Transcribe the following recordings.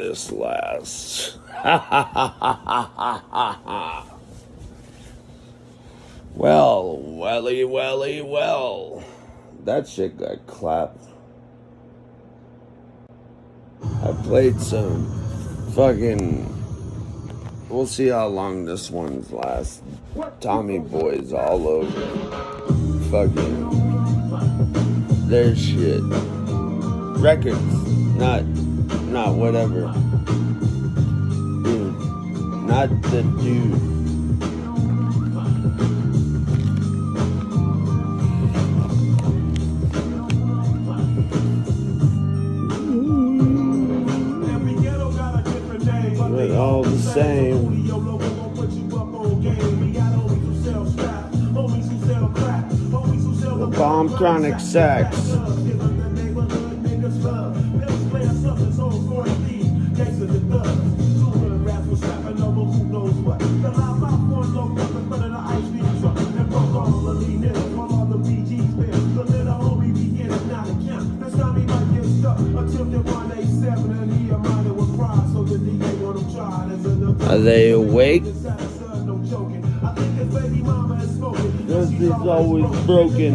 this lasts. Well. That shit got clapped. I played some fucking... We'll see how long this one's last. Tommy Boy's all over. Fucking... their shit. Records. Not whatever. Dude. Not the dude. But all the same. The bomb chronic sex. Are they awake? This is always broken.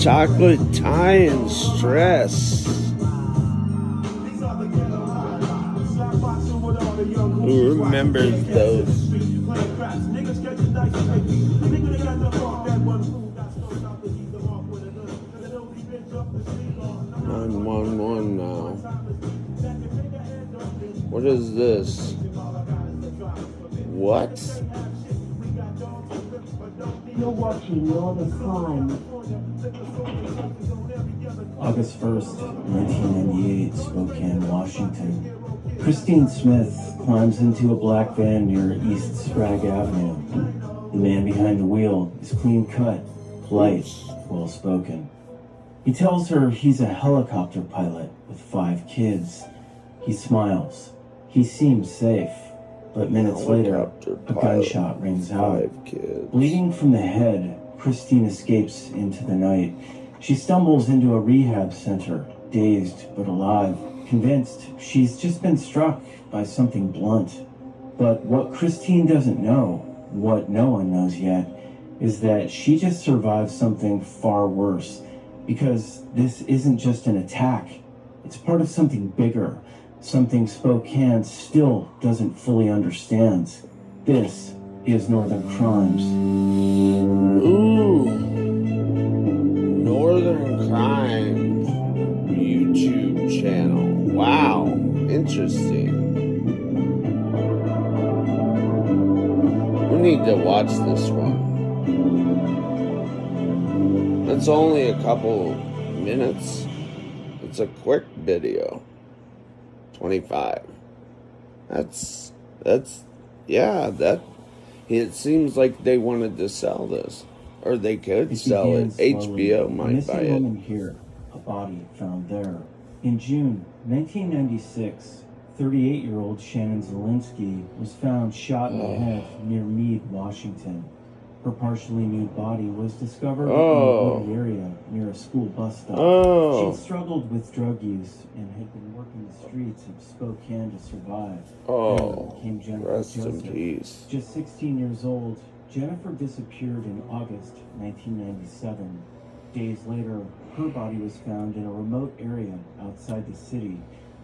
Chocolate tie and stress. Who remembers those? 911 now. What is this? What? You're watching Northern Crime. August 1st, 1998, Spokane, Washington. Christine Smith climbs into a black van near East Sprague Avenue. The man behind the wheel is clean-cut, polite, well-spoken. He tells her he's a helicopter pilot with 5 kids. He smiles. He seems safe. But minutes later, a gunshot rings out. Bleeding from the head, Christine escapes into the night. She stumbles into a rehab center, dazed but alive, convinced she's just been struck by something blunt. But what Christine doesn't know, what no one knows yet, is that she just survived something far worse. Because this isn't just an attack. It's part of something bigger. Something Spokane still doesn't fully understand. This is Northern Crimes. Ooh. Northern Crimes YouTube channel. Wow. Interesting. We need to watch this one. It's only a couple minutes. It's a quick video. 25. It seems like they wanted to sell this, or they could sell it. HBO might buy it. Woman here, a body found there. In June 1996, 38-year-old Shannon Zielinski was found shot in the head near Meade, Washington. Her partially nude body was discovered in a wooded area near a school bus stop. She'd struggled with drug use and had been working the streets of Spokane to survive. Came Jennifer Rest Joseph. in peace. Just 16 years old, Jennifer disappeared in August 1997. Days later, her body was found in a remote area outside the city,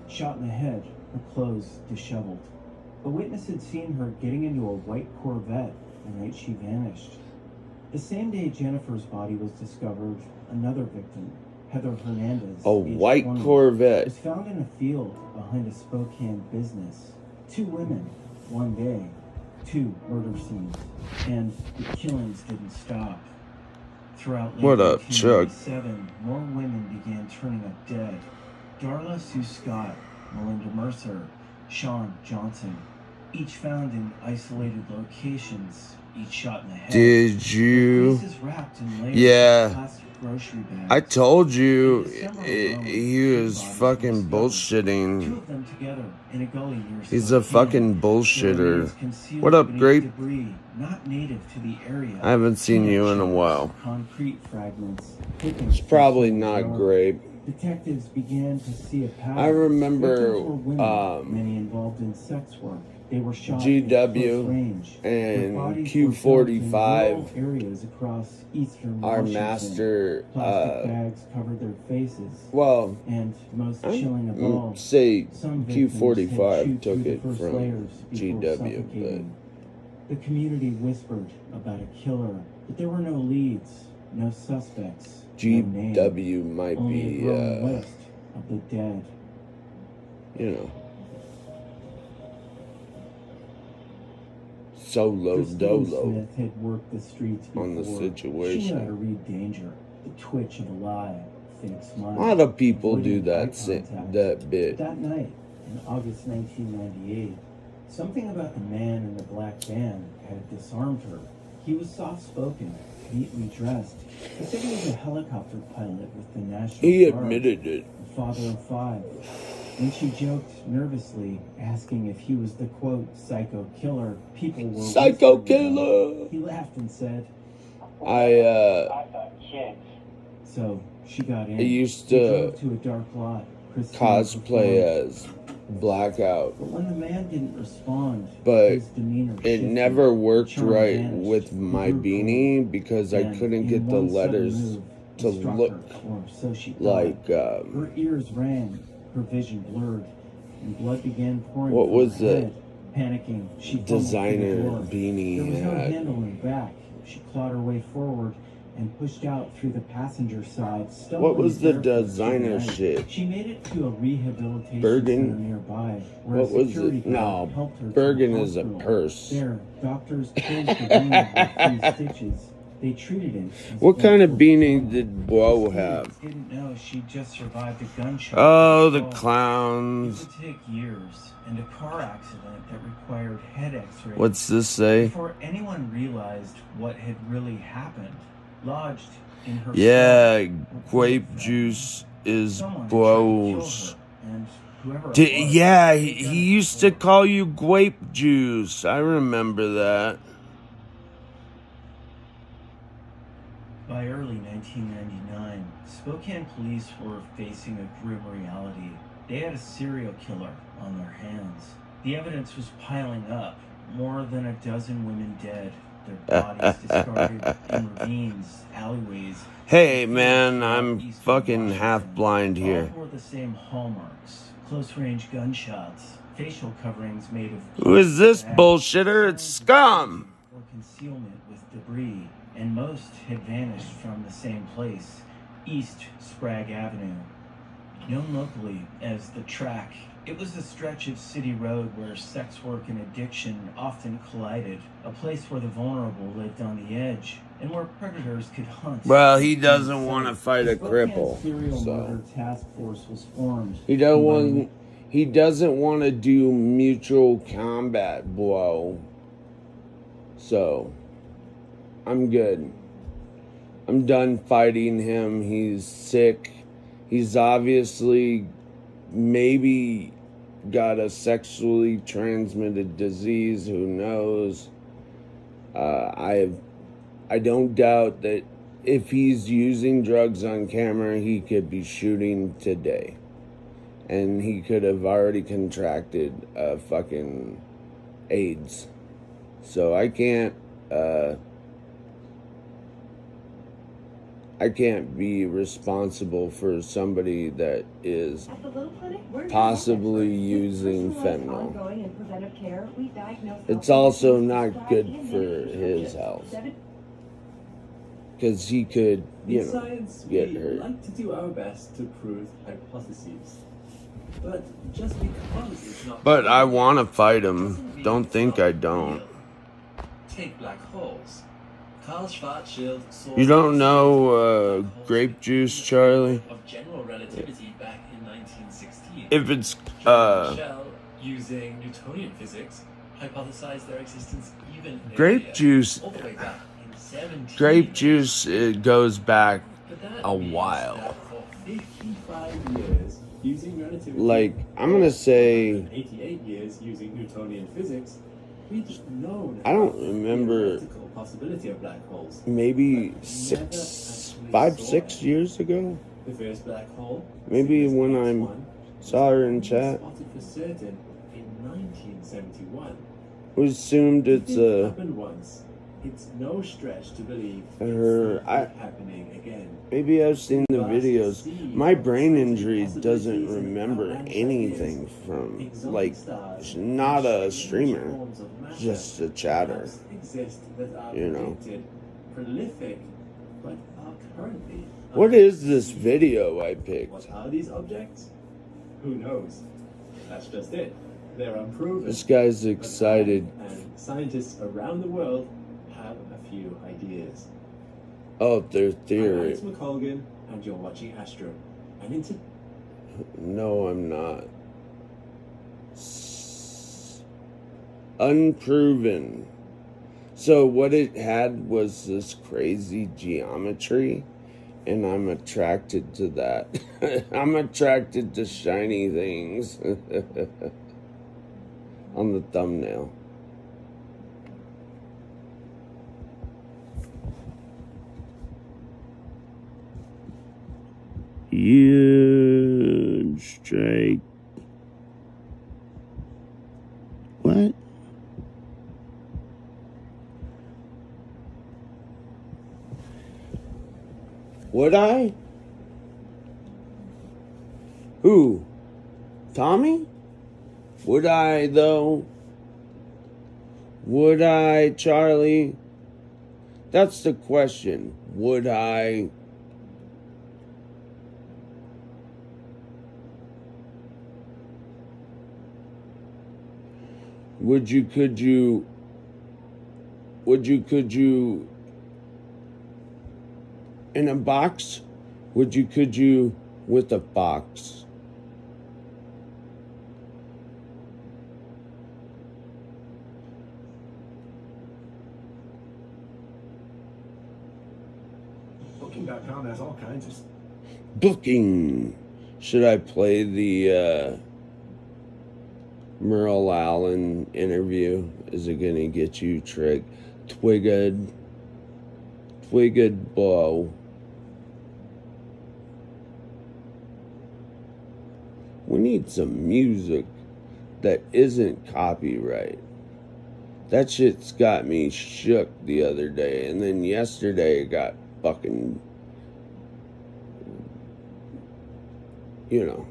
shot in the head, her clothes disheveled. A witness had seen her getting into a white Corvette the night she vanished. The same day Jennifer's body was discovered, another victim, Heather Hernandez, A white 20, Corvette. was found in a field behind a Spokane business. 2 women, 1 day, 2 murder scenes, and the killings didn't stop. Throughout late What up, Chuck? 1997, more women began turning up dead. Darla Sue Scott, Melinda Mercer, Sean Johnson, each found in isolated locations each shot in the head. Did you? Faces wrapped in layers Yeah. of plastic grocery bags. I told you In December alone, he two was bodies fucking were discovered. Two bullshitting. of them together in a gully near He's a Spokane. fucking Their bullshitter. remains concealed What up, beneath Grape? debris not native to the area. I haven't seen you in a while. Concrete fragments. It's probably not Grape. Detectives began to see a pattern. I remember, Victims were women, many involved in sex work. They were shot GW at close range. and Their bodies Q45, were dumped in rural areas across eastern our Washington. master, Plastic bags covered their faces. well, And most chilling of all, say some victims had Q45 chewed took through it the first from layers before GW, suffocating. The community whispered about a killer, but there were no leads, no suspects, no names, GW might only a be, growing list of the dead. you know, solo Christine dolo Smith had worked the streets before. on the She knew situation. how to read danger, the twitch of a lie, fake smile. A lot of people do avoiding eye that contact. that bit. That night, in August 1998, something about the man in the black van had disarmed her. He was soft-spoken, neatly dressed. He said he was a helicopter pilot with the National He Guard, admitted it. a father of 5. When she joked nervously, asking if he was the, quote, psycho killer, people were Psycho whispering about. killer. He laughed and said, I so she got in. used They to drove to a dark lot. Christine cosplay performed. as Blackout, But when the man didn't respond, but his demeanor it shifted. never worked Charm right vanished. with He my grew beanie because I And couldn't in get the one sudden letters move, to struck look her, or so she thought. like Her ears rang, her vision blurred, and blood began pouring. What from was her the head. Panicking, she fumbled through the designer door. beanie There was he no had. handle in back. She clawed her way forward and pushed out through the passenger side. What was the stumbling barefoot designer through the night. shit? She made it to a rehabilitation Bergen? center nearby, where What a was security it? No, guard helped her to Bergen the is a hospital. purse. There, doctors closed the wound with 3 stitches. They treated it. as What kind of gunshot beanie trauma. did Bo Christine have? Didn't know she just survived a gunshot. Oh, the It clowns. would take years and a car accident that required head x-rays. What's this say? Before anyone realized what had really happened. Lodged in her Yeah, stomach were grape bullets. juice is Someone had tried to kill Bo's. her, and whoever it was, Yeah, they'd he done it used to before. call you grape juice. I remember that. By early 1999, Spokane police were facing a grim reality. They had a serial killer on their hands. The evidence was piling up. More than a dozen women dead, their bodies discarded in ravines, alleyways. Hey, and man, fields throughout I'm eastern fucking Washington. half blind here. All bore the same hallmarks: close-range gunshots, facial coverings made of. Who is this bags, bullshitter? It's signs of scum. or concealment with debris, and most had vanished from the same place, East Sprague Avenue. Known locally as the Track, it was a stretch of city road where sex work and addiction often collided, a place where the vulnerable lived on the edge, and where predators could hunt. Well, he doesn't want to fight a Spokane cripple, Serial murder so task force was formed. he doesn't want to do mutual combat, bro. So I'm good. I'm done fighting him. He's sick. He's obviously maybe got a sexually transmitted disease. Who knows? I don't doubt that if he's using drugs on camera, he could be shooting today. And he could have already contracted fucking AIDS. So I can't be responsible for somebody that is At the Little Clinic, we're possibly experts. using Personalized fentanyl. ongoing and preventive care. We diagnose It's health also conditions, not prescribe good and for manage his prescriptions. health. 7 Because he could, In science, get we hurt. like to do our best to prove hypotheses. But just because it's not But I proven want to fight doesn't him. mean Don't it's think not I don't. real. Take black holes. Carl Schwarzschild saw You don't know black holes grape juice, in Charlie? of general relativity back in 1916. If it's Jean Michel, using Newtonian physics, hypothesized their existence even Grape earlier, juice. all the way back in 17. Grape juice, it goes back But that a means while. that for 55 years, using relativity, Like, I'm gonna say, 88 years using Newtonian physics, we've just known I don't about remember, the theoretical possibility of black holes. maybe But never 5, actually 6 saw it. years ago? The first black hole, Maybe Cygnus when I X1, saw her in was chat. spotted for certain in 1971. We assumed it's It happened once. It's no stretch to believe her. it's not happening again. Maybe I've seen the Vast videos. sea My of brain exciting injury doesn't possibilities and remember outlandish anything ideas. from, Exotic like, stars not a and strange streamer, forms of matter just a chatter. perhaps exist that are You know. predicted, prolific, but are currently What is this video I picked? What are these objects? Who knows? That's just it. They're unproven. This guy's But I excited. and scientists around the world have a few ideas. Oh, their I'm theory. Alex McColgan, and you're watching Astro. And into No, I'm not. Unproven. So what it had was this crazy geometry, and I'm attracted to that. I'm attracted to shiny things on the thumbnail. Huge strike. What? Would I? Who? Tommy? Would I, though? Would I, Charlie? That's the question. Would I? Could you, in a box? Could you, with a box? Booking.com has all kinds of Booking. Should I play the Merle Allen interview? Is it gonna get you tricked? Twigged bow. We need some music that isn't copyright. That shit's got me shook the other day, and then yesterday it got fucking, you know.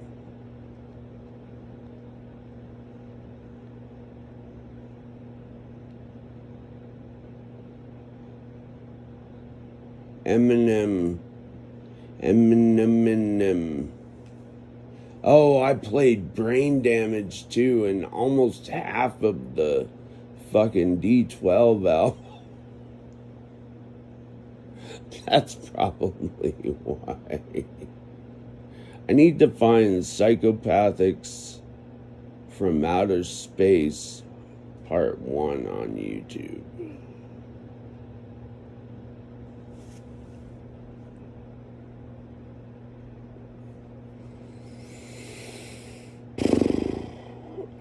Eminem. Oh, I played Brain Damage too, and almost half of the fucking D12 album. That's probably why. I need to find Psychopathics from Outer Space Part 1 on YouTube.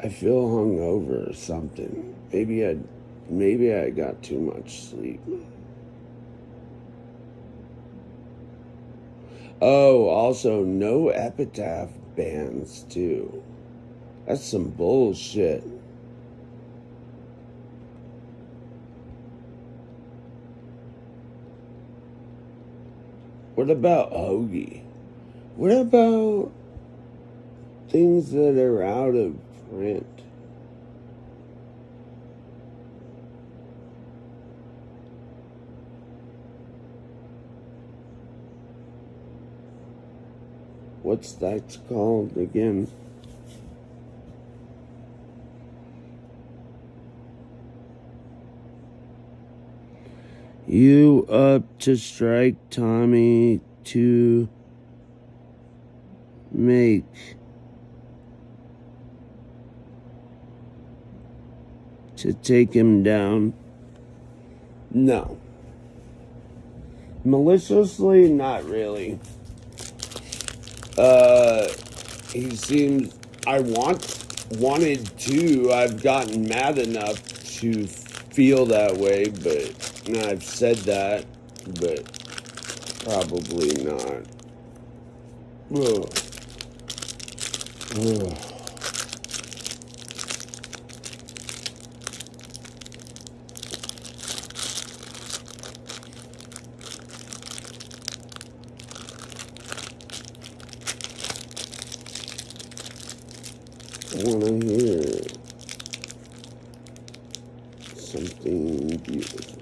I feel hungover or something. Maybe I got too much sleep. Oh, also no Epitaph bands too. That's some bullshit. What about Hoagie? What about things that are out of print? What's that called again? You up to strike Tommy to make to take him down? No. Maliciously, not really. He seems, wanted to. I've gotten mad enough to feel that way, but I've said that, but probably not. Ugh. Ugh. I want to hear something beautiful.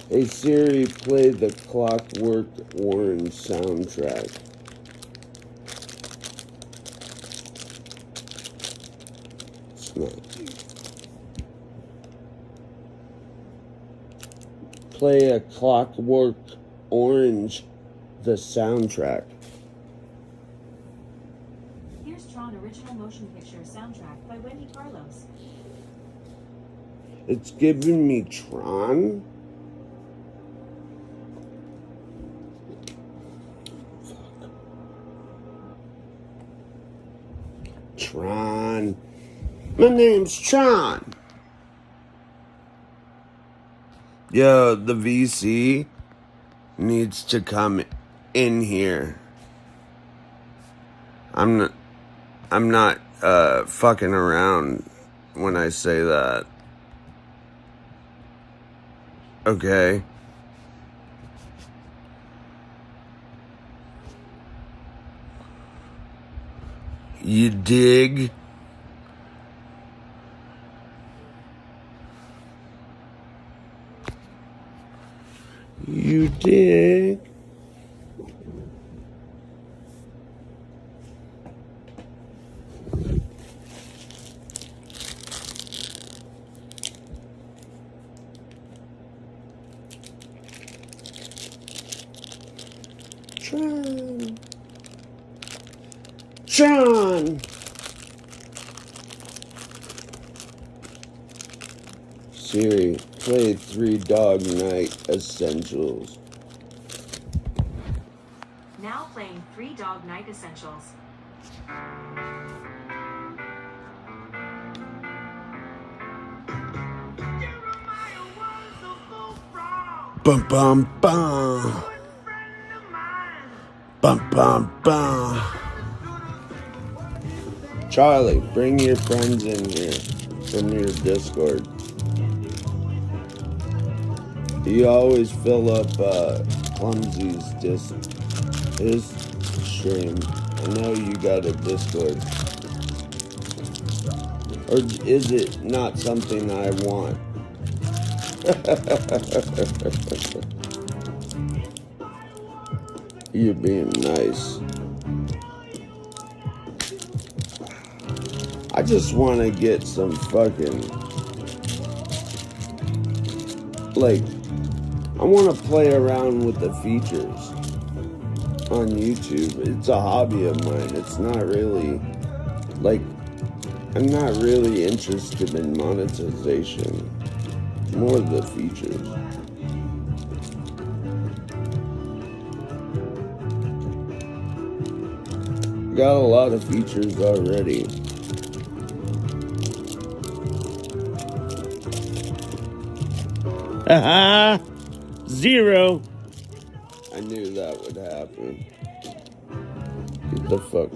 Hey Siri, play the Clockwork Orange soundtrack. It's not. Play a Clockwork Orange, the soundtrack. Here's Tron Original Motion Picture Soundtrack by Wendy Carlos. It's giving me Tron? Tron. My name's Tron. Yo, the VC needs to come in here. I'm not fucking around when I say that. Okay. You dig? You dig? Tron. Tron. Siri, play Three Dog Night Essentials. Now playing Three Dog Night Essentials. Bum bum bum. Bum bum bum. Charlie, bring your friends in here from your Discord. You always fill up Clumsy's his stream. I know you got a Discord. Or is it not something I want? You're being nice. I just want to get some fucking, like, I want to play around with the features on YouTube. It's a hobby of mine. It's not really, like, I'm not really interested in monetization. More the features. Got a lot of features already. Haha! 0. I knew that would happen. Get the fuck.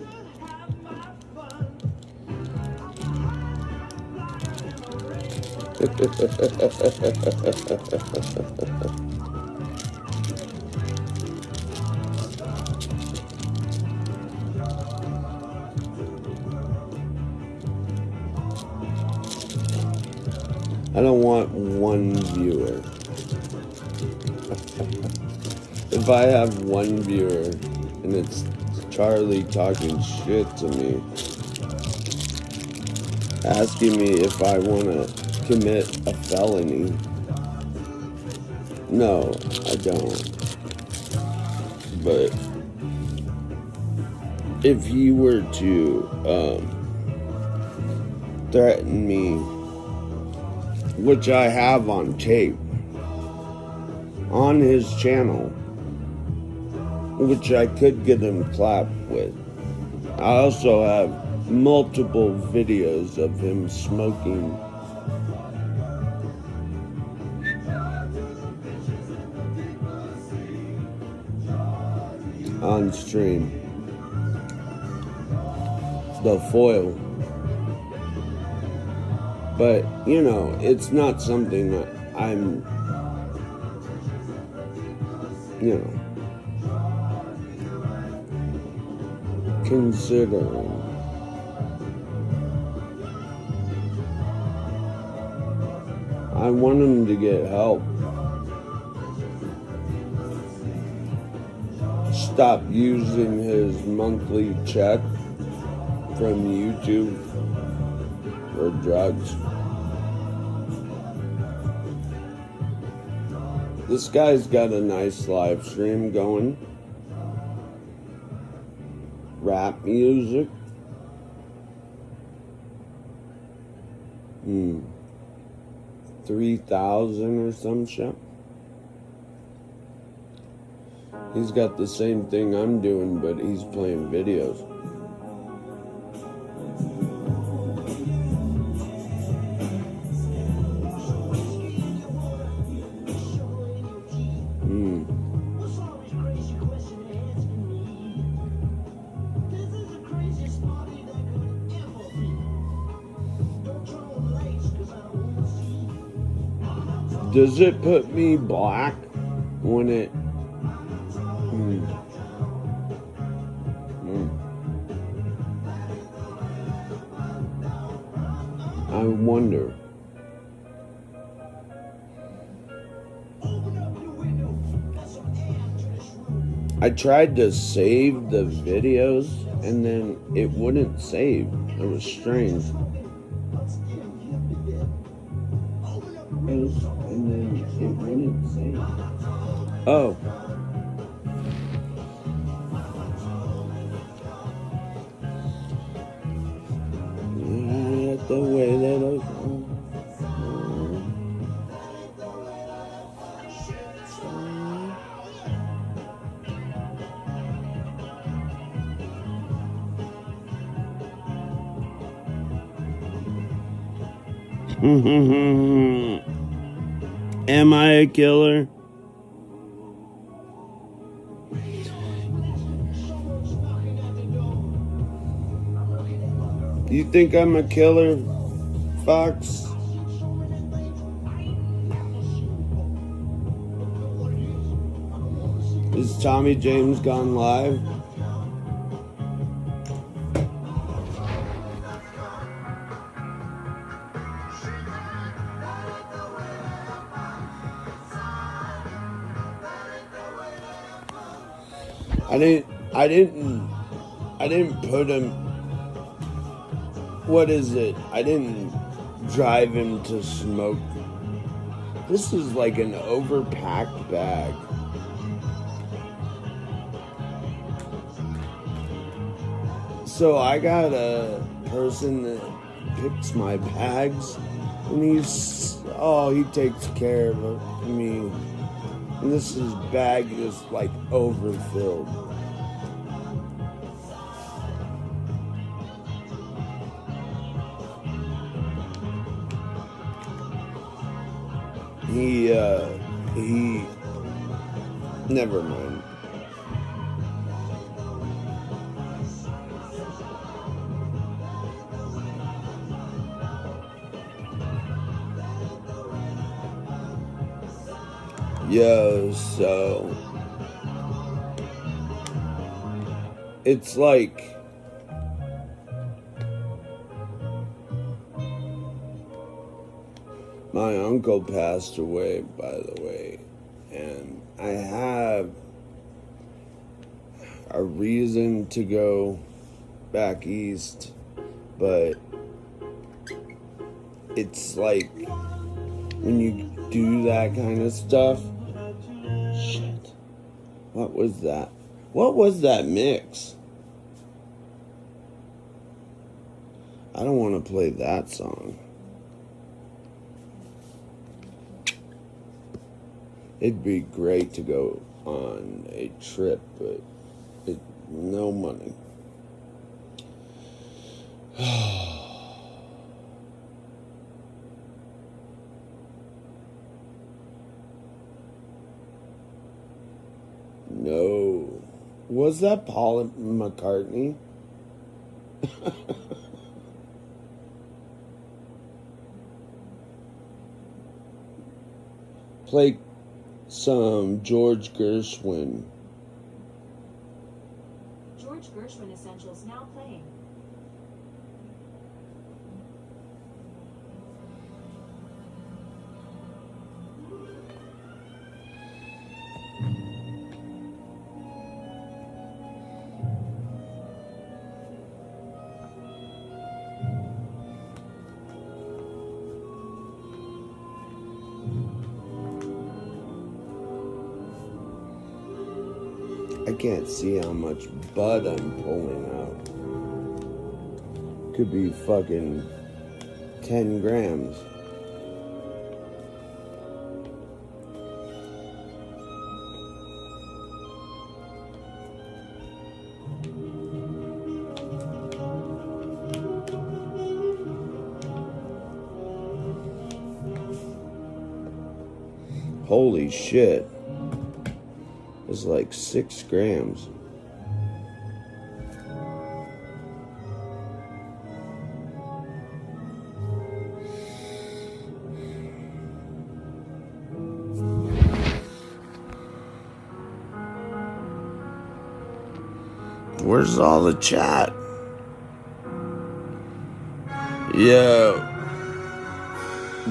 I don't want one viewer. If I have one viewer and it's Charlie talking shit to me, asking me if I want to commit a felony, no, I don't. But if he were to threaten me, which I have on tape, on his channel, which I could get him clapped with. I also have multiple videos of him smoking on stream. The foil. But, you know, it's not something that I'm, you know, considering. I want him to get help. Stop using his monthly check from YouTube for drugs. This guy's got a nice live stream going. Rap music. 3,000 or some shit. He's got the same thing I'm doing, but he's playing videos. Does it put me black when it... I wonder. I tried to save the videos and then it wouldn't save. It was strange. And then it wouldn't save. Oh. The way that I go. Am I a killer? You think I'm a killer, Fox? Is Tommy James gone live? I didn't put him. What is it? I didn't drive him to smoke. This is like an overpacked bag. So I got a person that picks my bags, and he takes care of me. And his bag is like overfilled. He never mind. Yo, so it's like my uncle passed away, by the way, and I have a reason to go back east, but it's like when you do that kind of stuff. Shit. What was that? What was that mix? I don't want to play that song. It'd be great to go on a trip, but no money. No. Was that Paul McCartney? Play some George Gershwin. George Gershwin Essentials now playing. I can't see how much bud I'm pulling out. Could be fucking 10 grams. Holy shit. It's like 6 grams. Where's all the chat? Yeah.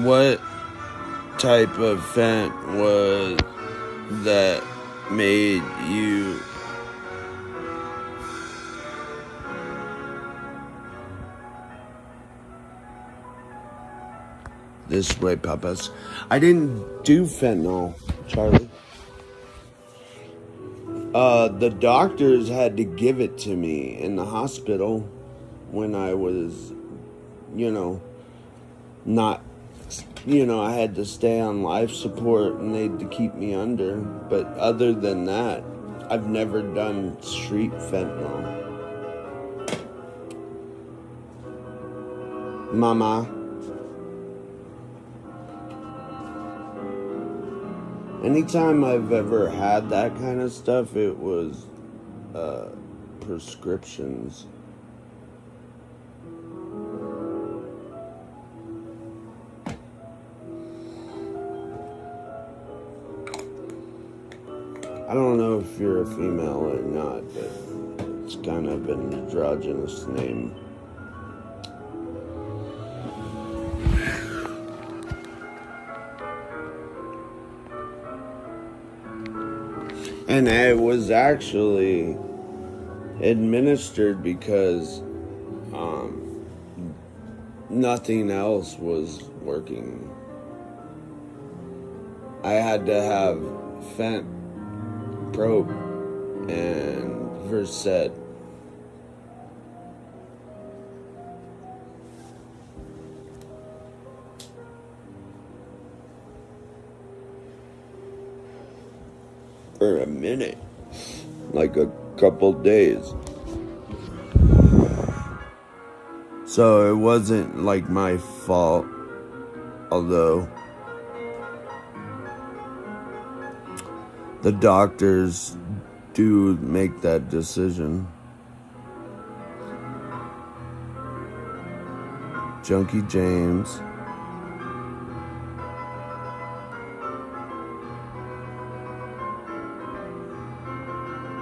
What type of fent was that made you this way, papas? I didn't do fentanyl, Charlie. The doctors had to give it to me in the hospital when I was, not, I had to stay on life support and they had to keep me under. But other than that, I've never done street fentanyl. Mama. Anytime I've ever had that kind of stuff, it was prescriptions. I don't know if you're a female or not, but it's kind of an androgynous name. And it was actually administered because nothing else was working. I had to have fent, Probe, and Versed. For a minute, like a couple days. So it wasn't like my fault, although the doctors do make that decision. Junkie James.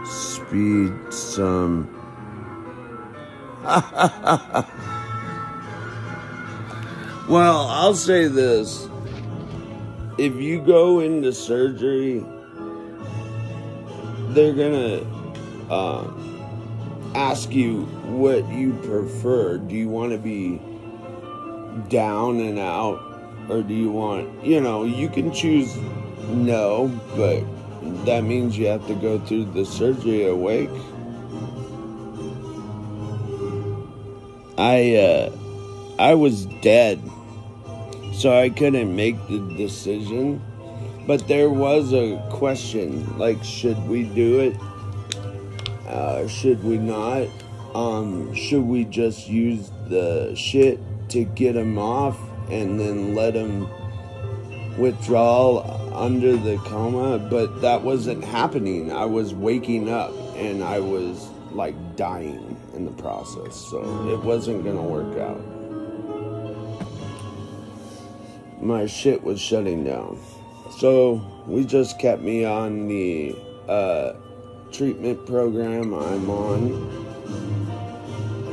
Speed some. Well, I'll say this. If you go into surgery, they're gonna ask you what you prefer. Do you want to be down and out, or do you want, you can choose no, but that means you have to go through the surgery awake. I was dead, so I couldn't make the decision. But there was a question, like, should we do it? Should we not? Should we just use the shit to get him off and then let him withdraw under the coma? But that wasn't happening. I was waking up and I was like dying in the process, so it wasn't gonna work out. My shit was shutting down, so we just kept me on the treatment program I'm on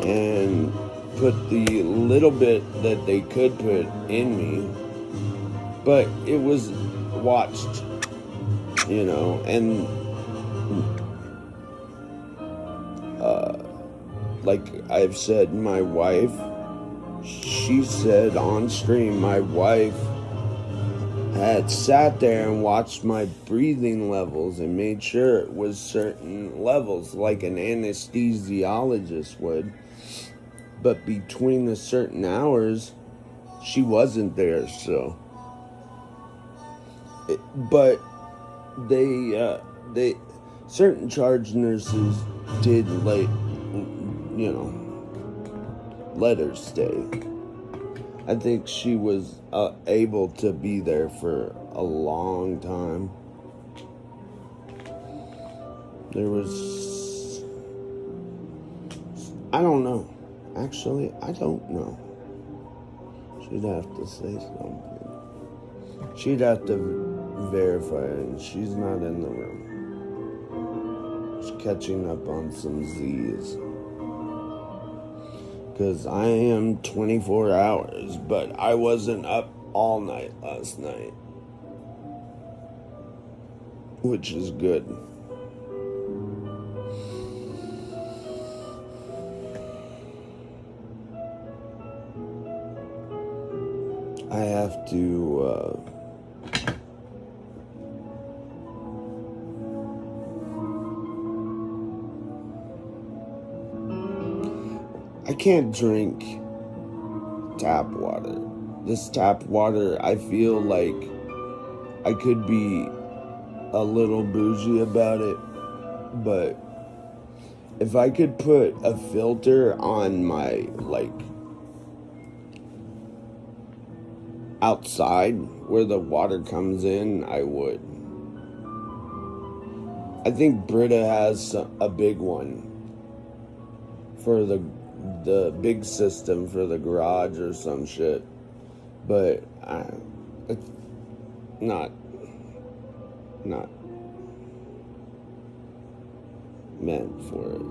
and put the little bit that they could put in me, but it was watched, you know. And like I've said, my wife, she said on stream, my wife had sat there and watched my breathing levels and made sure it was certain levels like an anesthesiologist would. But between the certain hours, she wasn't there, so. But they certain charge nurses did let her stay. I think she was able to be there for a long time. There was, I don't know. Actually, I don't know. She'd have to say something. She'd have to verify it, and she's not in the room. She's catching up on some Z's. Because I am 24 hours, but I wasn't up all night last night, which is good. I have to I can't drink tap water. This tap water, I feel like I could be a little bougie about it, but if I could put a filter on my, like, outside where the water comes in, I would. I think Brita has a big one for the big system for the garage or some shit, but it's not meant for it.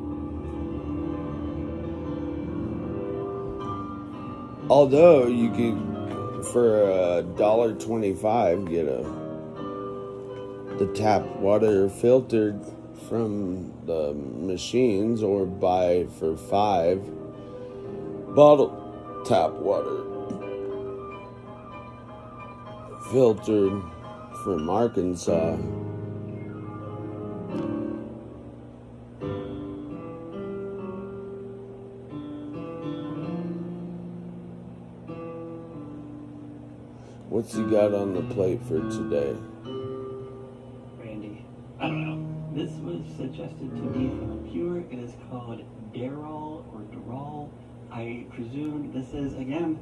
Although you could, for $1.25, get the tap water filtered from the machines, or buy for $5 bottled tap water filtered from Arkansas. What's he got on the plate for today? Randy, I don't know. This was suggested to me from a viewer. It is called Darol or Darol. I presume this is, again,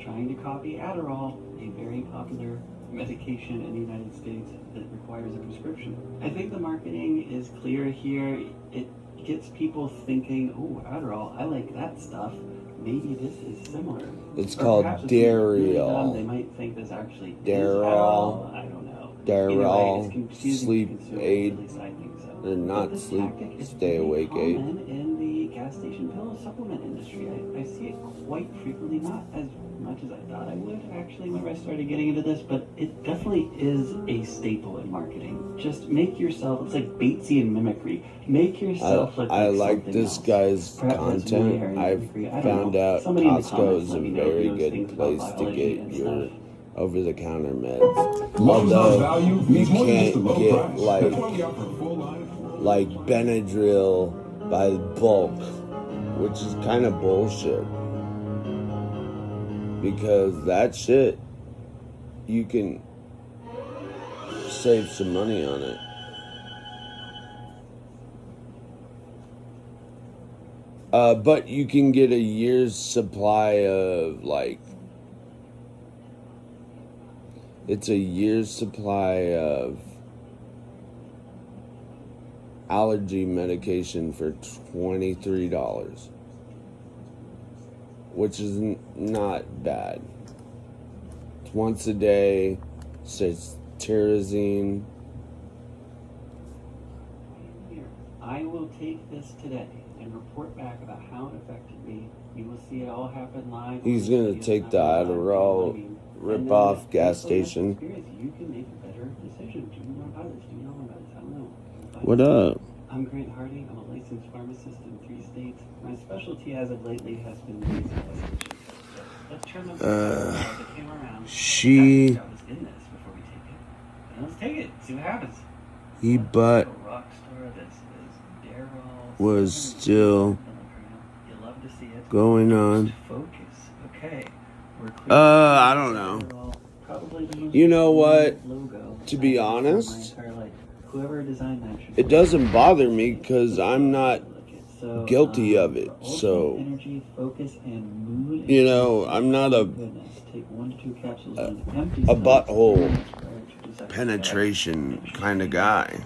trying to copy Adderall, a very popular medication in the United States that requires a prescription. I think the marketing is clear here. It gets people thinking, oh, Adderall, I like that stuff. Maybe this is similar. It's called Darol. They might think this actually is Darol. Adderall. I don't know. Darol, Anyway, it's sleep confusing aid, to consumers, so. or not This sleep, tactic is stay very awake aid. common in the gas station pill supplement industry. I see it quite frequently, not as much as I thought I would actually whenever I started getting into this, but it definitely is a staple in marketing. Just make yourself, it's like Batesian mimicry. Make yourself look like I like something this else. guy's Perhaps that's really content. hairy I've mimicry. I don't found know. out Somebody in the Costco comments is let a me know very those good things about place to biology get and your stuff. over-the-counter meds. Love's Although value you means more than just a can't low get price. That's why we offer a full line of like Benadryl by bulk, which is kind of bullshit. because that shit, you can save some money on it. But you can get a year's supply of, like, it's a year's supply of allergy medication for $23, which is not bad. It's once a day, says Terrazine. I will take this today and report back about how it affected me. You will see it all happen live. He's gonna take the Adderall rip-off gas station. You can make a better decision. Do you know about this? Do you know about this? I don't know. But What up? I'm Grant Hardy. I'm a licensed pharmacist in 3 states. My specialty as of lately has been nasal medication. So let's turn the camera around. She, I was in this before we take it. And let's take it. See what happens. he but Rock star. This is Daryl. was still You love to see it. going on. Focus. Okay. We're clear. I don't know. Probably the most You know what? logo To be I've seen in honest, my entire life. Whoever designed that should it doesn't bother me because I'm not So, guilty of it. for ultimate So, energy, focus, and mood. you know, I'm not a Goodness. Take 1 to 2 capsules on empty a stomach. butthole Penetration penetration kind of guy.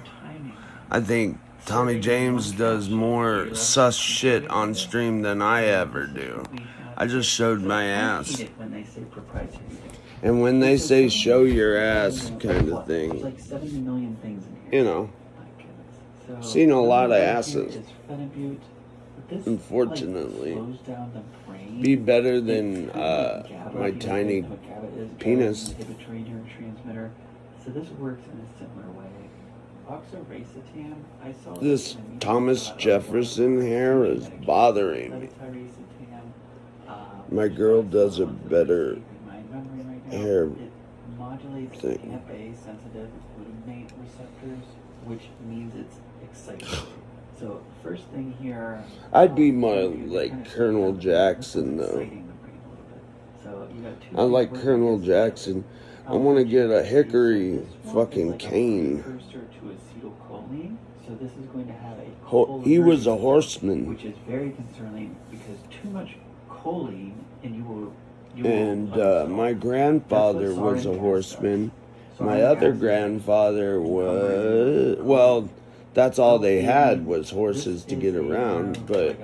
I think Tommy James does more sus shit on stream than I ever do. I just showed my ass. When they say proprietary. And when they say show your ass kind of There's thing, like 70 million things in here. you know, My goodness. So, seen a lot of here asses. is Phenibut. This, Unfortunately. like, slows down the brain. Be better than It's kind of like GABA, my if you tiny know what GABA is, penis. GABA is an inhibitory neurotransmitter. So this works in a similar way. Oxiracetam, I saw This in a Thomas meeting Jefferson hair is bothering me. Levetiracetam, My girl does a better my memory right now. hair It modulates thing. AMPA sensitive glutamate receptors, which means it's exciting. So first thing here, I'd be more you like kind of Colonel start Jackson, though. exciting the brain a little bit. So you got two I like things Colonel working Jackson. I want to get a hickory fucking cane. precursor to acetylcholine. So this is going to have a He was a cholinergic, horseman. which is very concerning because too much choline and you will. And my grandfather was a horseman. My Sarin other acid grandfather was, well, that's all they had was horses to get around. But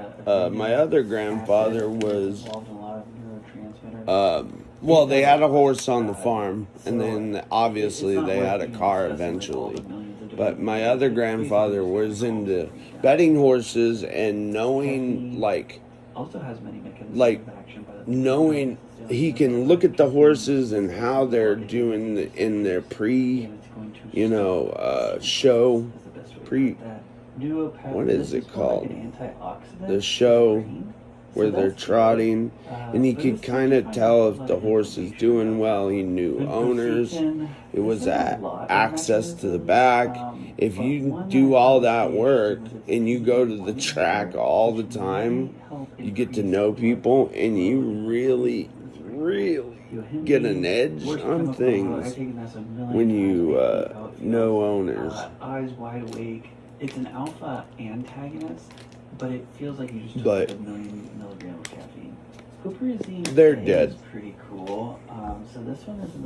my other grandfather was, involved in a lot of neurotransmitters. well, they had a horse on the farm, and then obviously they had a car eventually. But my other grandfather was into betting horses and knowing, like, Also has many mechanisms like, of action, but knowing he can look at the horses and how they're doing in their pre, you know, show, pre, what is it called? The show where they're trotting, and he could kind of tell if the horse is doing well. He knew owners. It was access to the back. If you do all that work and you go to the track all the time, you get to know people, and you really get an edge on things when you know owners. Eyes wide awake. It's an alpha antagonist, but it feels like you just took But like 1,000,000 milligrams of caffeine. Huperazine they're A dead. is pretty cool. So this one is an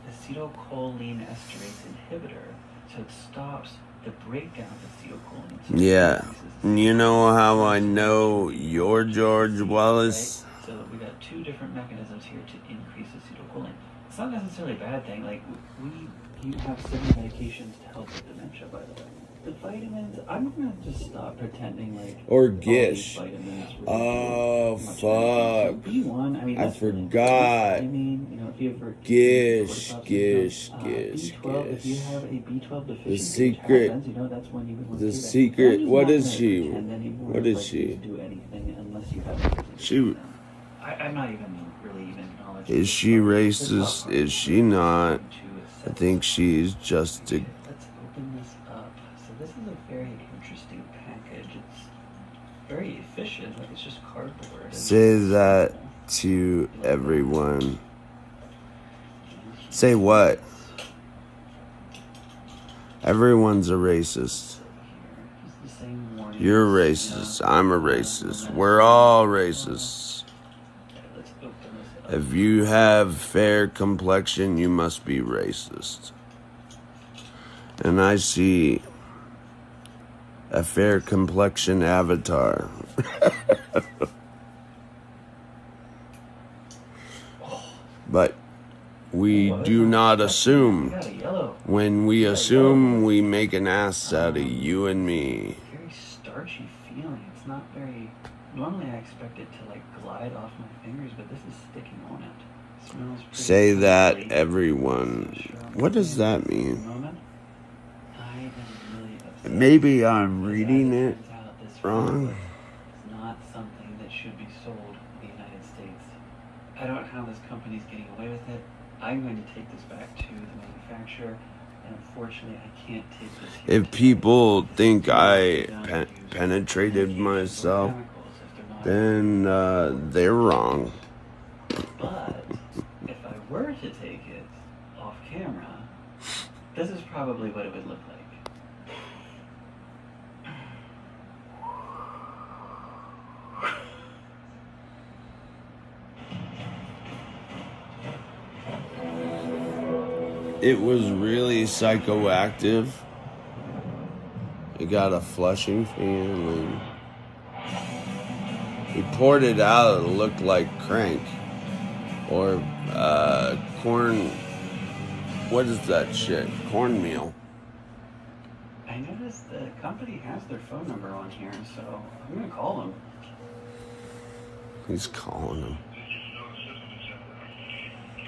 acetylcholine esterase inhibitor. So it stops the breakdown of acetylcholine. So it Yeah. increases the You know how I know you're George Wallace? Right? So we got two different mechanisms here to increase acetylcholine. It's not necessarily a bad thing. Like you have 7 medications to help with dementia, by the way. The vitamins, I'm gonna just stop pretending like Or all these Gish. vitamins really Oh, do much fuck. benefit. So B1, I mean, I that's really forgot. good. I mean, you know, if you ever Gish, cortisol Gish, syndrome, Gish, B12, if you Gish. have a B12 deficiency, which secret- happens, you know, that's when you would want the to do that. secret- I'm just what not is gonna she? pretend anymore, What is like, she? you can do anything unless you have She- I'm not even really even acknowledging. Is she racist? Is she not? I think she's just Let's open this up. So this is a very interesting package. very efficient. Like it's just cardboard. and Say it's that simple. to everyone. Say what? Here, Everyone's a racist. just the same warnings, You're a you racist. know. I'm a racist. We're all racists. Okay, let's open this up. If you have fair complexion, you must be racist. And I see a fair complexion avatar. But we do not We assume. got a yellow. When we assume, we make an ass out of you and me. Very starchy feeling. It's not very. Normally, I expect it to like glide off my fingers, but this is sticking on it. Smells pretty Say that, sweet. everyone. What does that mean? Moment. I am really upset. Maybe I'm because reading as it turns out, this wrong. food is not something that should be sold in the United States. I don't know how this company's getting away with it. I'm going to take this back to the manufacturer, and unfortunately, I can't take this here If today. people This think food I is done using penetrated medications or myself, chemicals if they're not- then they're wrong. But if I were to take it off camera, this is probably what it would look like. It was really psychoactive. It got a flushing feeling. He poured it out. It looked like crank. Or corn. What is that shit? Cornmeal. I noticed the company has their phone number on here, so I'm gonna call them. He's calling him.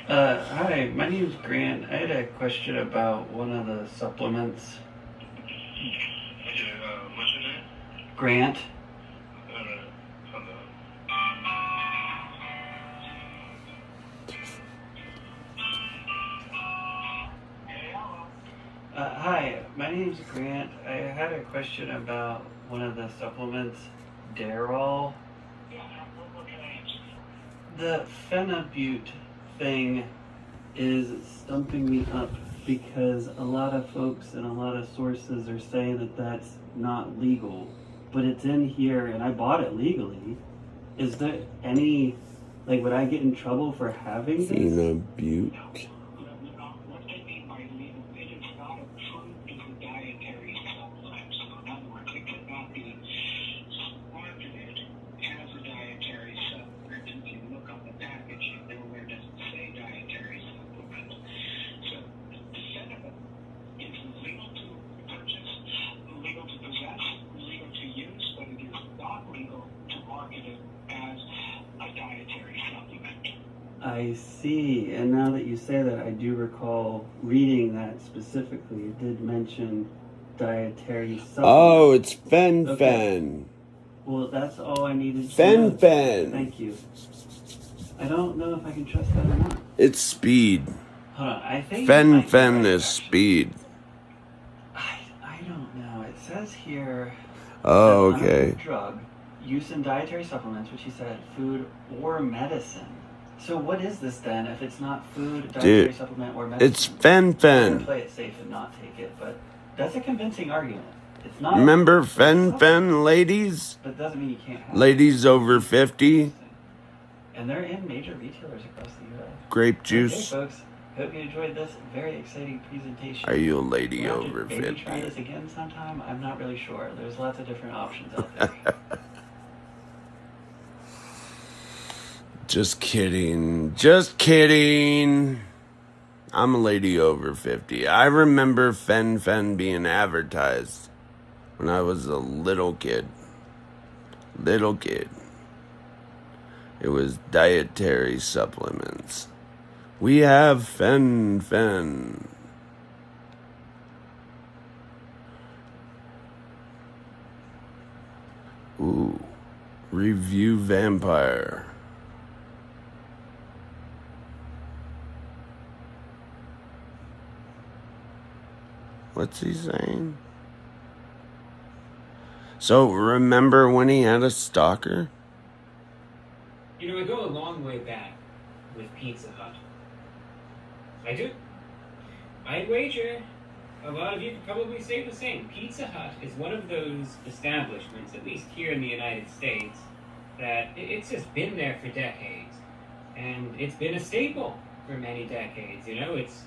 Hi, my name's Grant. I had a question about one of the supplements. What's your name? Grant? Hold on. Hi, my name's Grant. I had a question about one of the supplements, Darol. What can I answer? The Phenabute thing is stumping me up because a lot of folks and a lot of sources are saying that that's not legal, but it's in here and I bought it legally. Is there any, like, would I get in trouble for having this? Phenabute. What they mean by legal, it is not approved as a dietary supplement. So in other words, it cannot be marketed as a dietary supplement. If you look on the packaging, nowhere does it say dietary supplement. So the Phenabut is legal to purchase, legal to possess, legal to use, but it is not legal to market it as a dietary supplement. I see. And now that you say that, I do recall reading that specifically. It did mention dietary supplement. Oh, it's fen-phen. Okay. Well, that's all I needed to know. Fen-phen. Thank you. I don't know if I can trust that or not. It's speed. Hold on, I think it might be Fen-phen right, is actually. speed. I don't know. It says here. Oh, that okay. unlike drug, use in dietary supplements, which he said, food or medicine. So what is this then? If it's not food, dietary Dude, supplement, or medicine? It's I'm gonna fen-phen. play it safe and not take it, but that's a convincing argument. It's not. Remember it's not- fen-phen, ladies? But it doesn't mean you can't have it. Ladies over 50? And they're in major retailers across the U.S. Grape Okay, juice? folks. Hope you enjoyed this very exciting presentation. Are you a lady We'll have to over maybe try 50? this again sometime. I'm not really sure. There's lots of different options out there. Just kidding. Just kidding. I'm a lady over 50. I remember fen-phen being advertised when I was a little kid. Little kid. It was dietary supplements. We have fen-phen. Ooh. Review vampire. What's he saying? So remember when he had a stalker? You know, I go a long way back with Pizza Hut. I do. I'd wager a lot of you could probably say the same. Pizza Hut is one of those establishments, at least here in the United States, that it's just been there for decades. And it's been a staple for many decades. You know, it's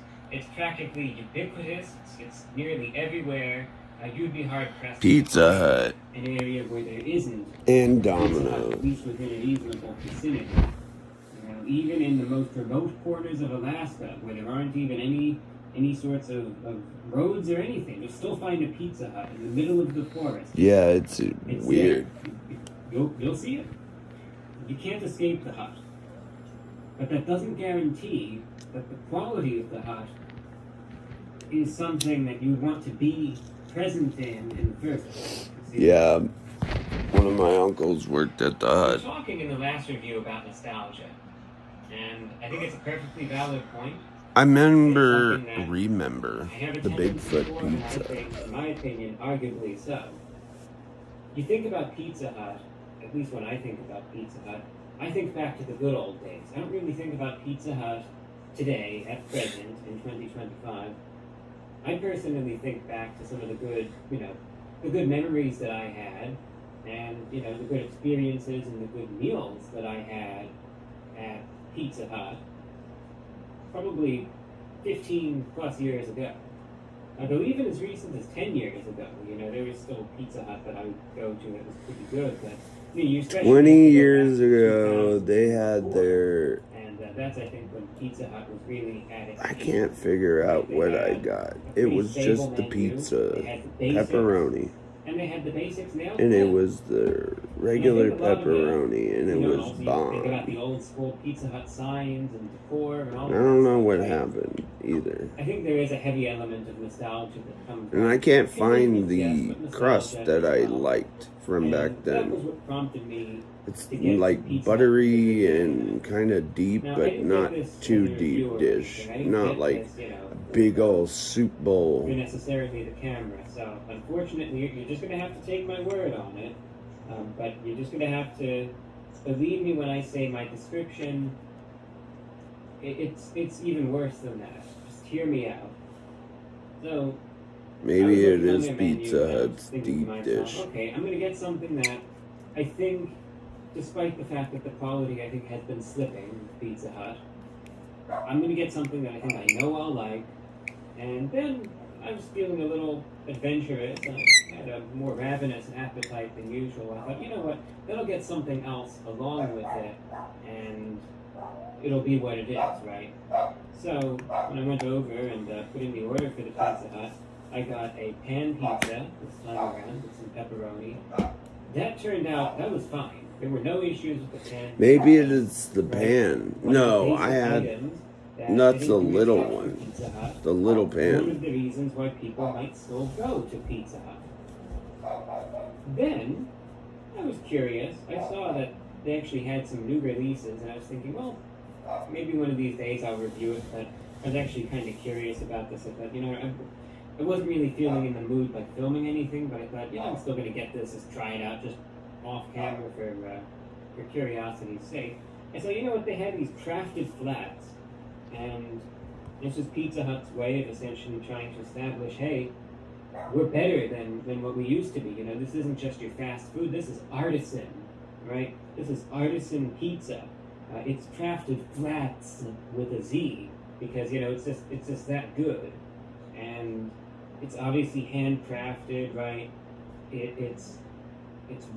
practically ubiquitous. It's nearly everywhere. You'd be hard pressed. Pizza Hut. An area where there isn't. And Pizza Hut, Domino's. at least within a reasonable vicinity. You know, even in the most remote corners of Alaska, where there aren't even any sorts of roads or anything, you'll still find a Pizza Hut in the middle of the forest. Yeah, it's weird. You'll see it. You can't escape the hut. But that doesn't guarantee that the quality of the hut is something that you want to be present in the first place. See? Yeah, one of my uncles worked at the We were Hut. talking in the last review about nostalgia, and I think it's a perfectly valid point. I remember I have the attended Bigfoot before, and I pizza. think, in my opinion, arguably so. You think about Pizza Hut, at least when I think about Pizza Hut, I think back to the good old days. I don't really think about Pizza Hut today, at present, in 2025. I personally think back to some of the good, the good memories that I had, and, the good experiences and the good meals that I had at Pizza Hut, probably 15 plus years ago. Though even as recent as 10 years ago, there was still Pizza Hut that I would go to that was pretty good, but you especially 20 years ago, they had their... And that's, I think, when Pizza Hut was really at its I peak. can't figure out They what I had got. a It pretty was stable just the menu. pizza, They had the basics, pepperoni, and they had the basics nailed and it down. was the regular And I think a lot of pepperoni, and it was also you think about bomb. the old school Pizza Hut signs and decor and all I that don't know stuff, what right? happened either. I think there is a heavy element of nostalgia that comes And I can't Yes, find the but nostalgia crust that I as well. liked from And back that was then. what prompted me. It's to get like Pizza Hut. buttery and kind of deep, Now, I but didn't not get this too as a reviewer deep or dish. anything. I didn't Not get like this, big old soup for bowl. necessarily the camera. So unfortunately, you're just gonna have to take my word on it. But you're just gonna have to believe me when I say my description. It's even worse than that. Just hear me out. So Maybe I was it looking on is their menu, Pizza and I was Hut's thinking to deep myself, dish. Okay, I'm gonna get something that I think, despite the fact that the quality I think has been slipping with Pizza Hut, I'm gonna get something that I think I know I'll like, and then I was feeling a little adventurous. I had a more ravenous appetite than usual. I thought, you know what, then I'll get something else along with it, and it'll be what it is, right? So when I went over and put in the order for the Pizza Hut, I got a pan pizza this time around with some pepperoni. That turned out, that was fine. There were no issues with the pan. Maybe it pizza. is the Right. pan. One of the No, basic I had items that that's I think the really little helps one. with Pizza Hut. the little One pan. of the reasons why people might still go to Pizza Hut. Then, I was curious. I saw that they actually had some new releases, and I was thinking, well, maybe one of these days I'll review it, but I was actually kind of curious about this. I thought, I wasn't really feeling in the mood by filming anything, but I thought, I'm still going to get this, just try it out, just off camera for curiosity's sake. And so, they had these crafted flats, and this is Pizza Hut's way of essentially trying to establish, hey, we're better than what we used to be. This isn't just your fast food. This is artisan, right? This is artisan pizza. It's crafted flats with a Z because it's just that good, and it's obviously handcrafted, right? It's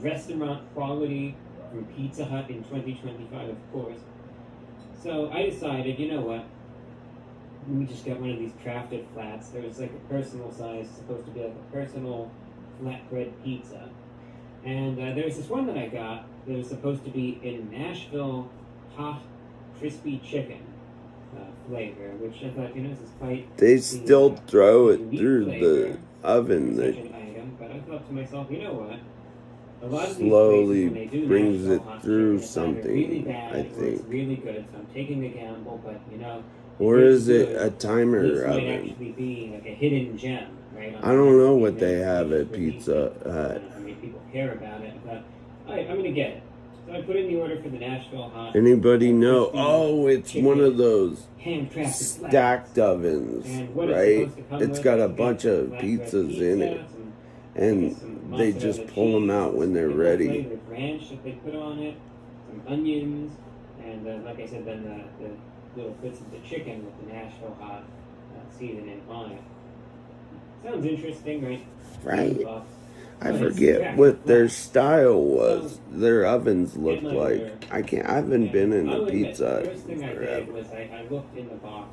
restaurant quality from Pizza Hut in 2025, of course. So I decided, you know what? Let me just get one of these crafted flats. There was like a personal size, supposed to be like a personal flatbread pizza. And there was this one that I got that was supposed to be in Nashville hot, crispy chicken flavor, which I thought, this is quite... They the, still throw it unique through flavor the oven. for such That an item, but I thought to myself, you know what? A lot of these slowly places, when they do brings Nashville it hot through chicken, it's either really something, bad I or it's think. really good, so I'm taking the gamble, but Or if is it's it good, a timer this might oven? actually be like a hidden gem, right? I don't know the what they United have States at release Pizza it. I Hut. don't know how many people care about it. I thought, all right, I'm gonna get it. So I put in the order for the Nashville hot. Anybody know? crispy Oh, it's chicken, one of those handcrafted stacked flats. ovens, And what it's right? supposed to come It's with got a is bunch of flatbread pizzas pizza, in it, some and some they mozzarella just pull them out cheese, when they're pickle ready. flavored ranch that they put on it, some onions, and like I said, then the little bits of the chicken with the Nashville hot seasoning on it. Sounds interesting, right? Right. $10. I But it's forget crafted what their flat. style was. So, Their ovens looked my like. order. I haven't been in I'll a admit, Pizza the Hut first thing I did forever. was I looked in the box.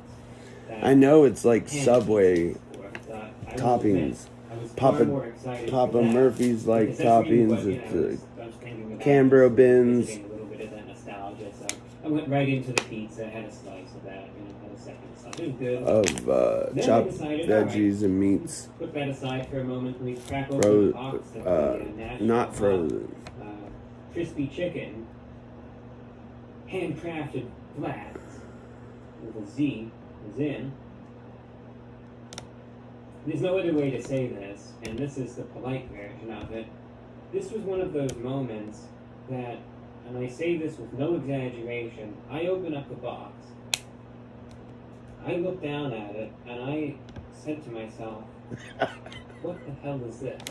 that I know it's like Hand Subway pieces were, but I will toppings. admit, I was Papa- far more excited Papa for that, Murphy's like because that's really toppings. what, It's I was thinking about Canberra was bins. visiting a little bit of that nostalgia. So I went right into the pizza, had a slice of that, had a second slice. It was good. of Then I chopped decided, all right, veggies and meats. Put that aside for a moment. We crack open Fro- the box of the Nashville not hot, frozen. crispy chicken, handcrafted flats with a Z, as in. There's no other way to say this, and this is the polite version of it. This was one of those moments that, and I say this with no exaggeration, I open up the box, I look down at it, and I said to myself, what the hell is this?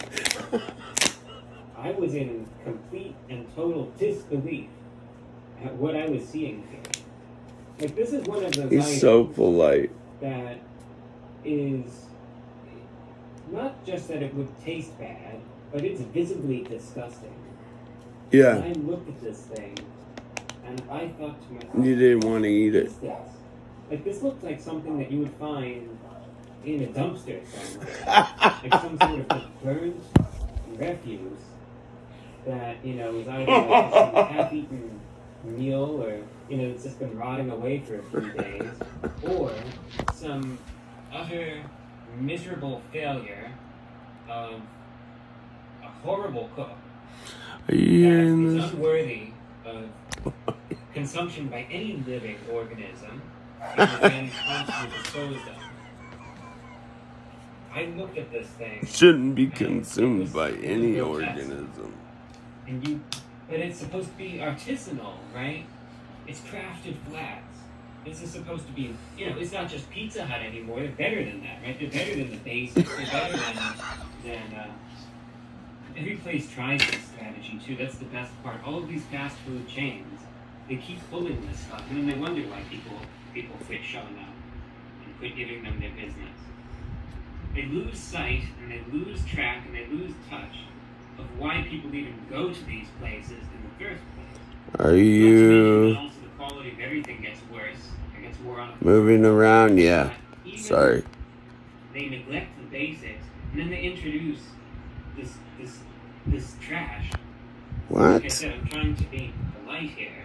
I was in complete and total disbelief at what I was seeing here. Like, this is one of those He's items so polite. that is not just that it would taste bad, but it's visibly disgusting. Yeah, I looked at this thing, and I thought to myself, you didn't want to eat what it. is this? Like, this looked like something that you would find in a dumpster somewhere. Like some sort of just burnt refuse that, is either like just some half-eaten meal or, it's just been rotting away for a few days, or some utter miserable failure of a horrible cook Are you hearing that is this? unworthy of consumption by any living organism and is then constantly disposed of. I looked at this thing, Shouldn't be and consumed it was- by it was any grotesque. organism. But it's supposed to be artisanal, right? It's crafted flats. This is supposed to be, it's not just Pizza Hut anymore. They're better than that, right? They're better than the basics. They're better than every place tries this strategy too. That's the best part. All of these fast food chains, they keep pulling this stuff, and then they wonder why people quit showing up and quit giving them their business. They lose sight and they lose track and they lose touch of why people even go to these places in the first place. Are Not to you mention also the quality of everything gets worse. It gets more on moving around? Yeah. Even Sorry. They neglect the basics and then they introduce this trash. Like I What? said, I'm trying to be polite here.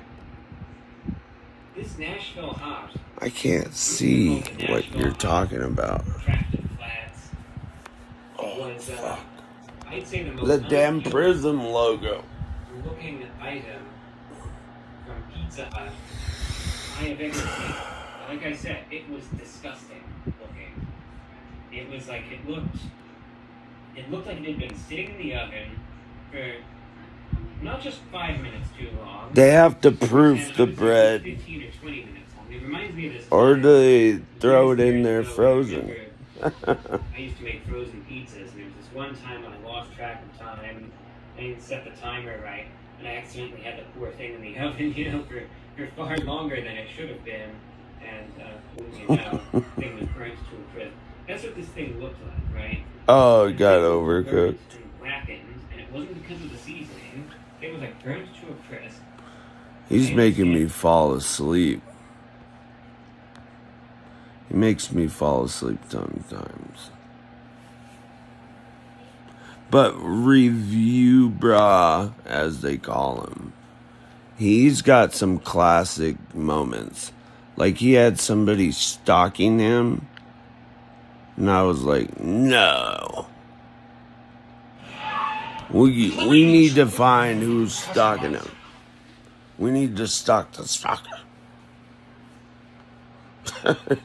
This Nashville hot I can't see what you're talking about. crafted flats Oh, was fuck. I'd say the most The damn unappealing Prism logo. looking item from Pizza Hut I have ever seen. Like I said, it was disgusting looking. It was like it looked like it had been sitting in the oven for not just 5 minutes too long. They have to and proof I the would say bread, 15 or 20 minutes long. It reminds me of this. or time they throw it years in there ago when I frozen. remember I used to make frozen pizzas, and there was this one time when I lost track of time. I didn't set the timer right, and I accidentally had the poor thing in the oven, for far longer than it should have been. And, the thing was burnt to a crisp. That's what this thing looked like, right? Oh, it got And it was overcooked. burnt and blackened, and it wasn't because of the seasoning. It was like burnt to a crisp. He's making me fall asleep. He makes me fall asleep sometimes. But Review Bra, as they call him, he's got some classic moments. Like he had somebody stalking him, and I was like, no. We need to find who's stalking him. We need to stalk the stalker.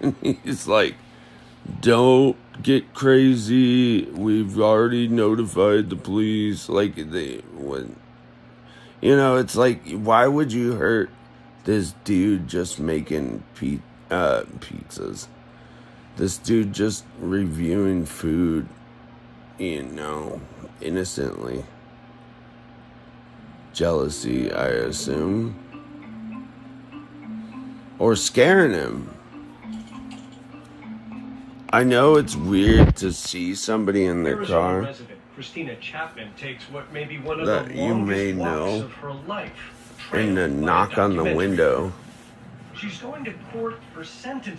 And he's like, don't get crazy. We've already notified the police. Like, it's like, why would you hurt this dude just making pizzas? This dude just reviewing food, innocently. Jealousy, I assume. Or scaring him. I know it's weird to see somebody in their Arizona car resident Christina Chapman takes what may be one of that the you may longest walks know of her life. and trailed by a knock on the documentary. window. She's going to court for sentencing.